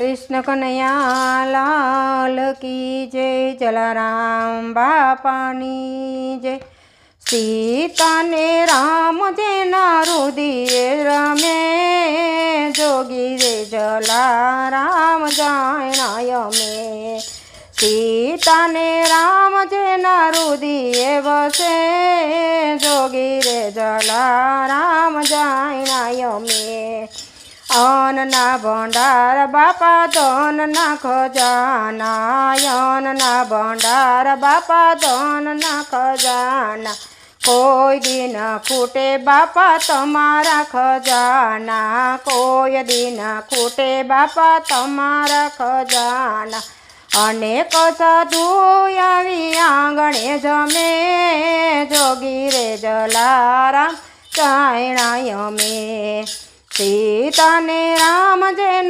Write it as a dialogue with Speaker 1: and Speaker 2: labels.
Speaker 1: कृष्ण कन्हैया लाल की जय। जलाराम बापानी जय। सीता ने राम जेना रुदिए रमे जोगी रे जलाराम जायणाय में। सीता ने राम जेना रुदिए बसे जोगी रे जलाराम जायणाय में। अनना भंडार बापा धनना खजाना। अनना भंडार बापा धनना खजाना। कोई दिन फूटे बापा तमारा खजाना। कोई दिन फूटे बापा तमारा खजाना। अनेक साधु आवी आंगणे जमे जोगी रे जलाराम जायणाय में। सीता ने राम जेना